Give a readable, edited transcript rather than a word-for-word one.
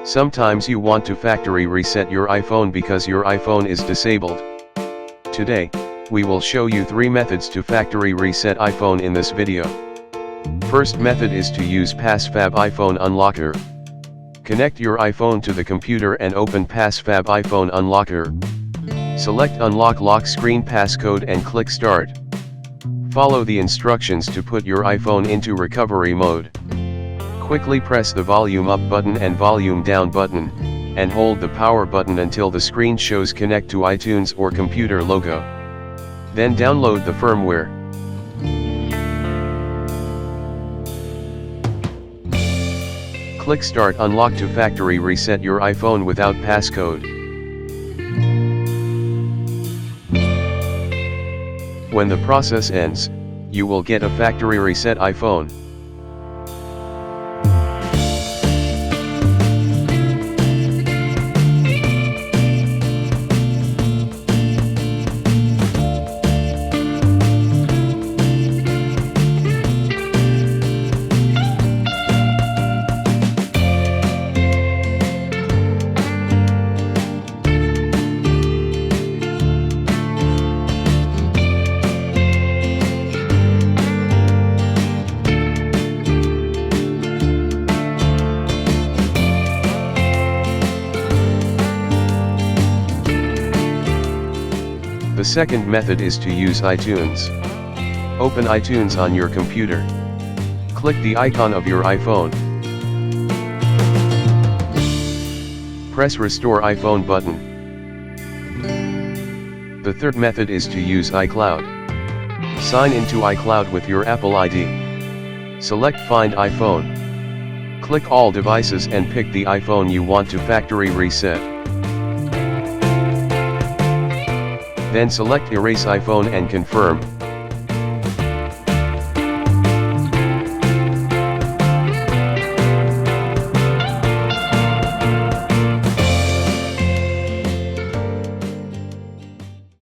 Sometimes you want to factory reset your iPhone because your iPhone is disabled. Today, we will show you 3 methods to factory reset iPhone in this video. First method is to use PassFab iPhone Unlocker. Connect your iPhone to the computer and open PassFab iPhone Unlocker. Select Unlock Lock Screen Passcode and click Start. Follow the instructions to put your iPhone into recovery mode. Quickly press the volume up button and volume down button, and hold the power button until the screen shows connect to iTunes or computer logo. Then download the firmware. Click Start Unlock to factory reset your iPhone without passcode. When the process ends, you will get a factory reset iPhone. The second method is to use iTunes. Open iTunes on your computer. Click the icon of your iPhone. Press Restore iPhone button. The third method is to use iCloud. Sign into iCloud with your Apple ID. Select Find iPhone. Click All Devices and pick the iPhone you want to factory reset. Then select Erase iPhone and confirm.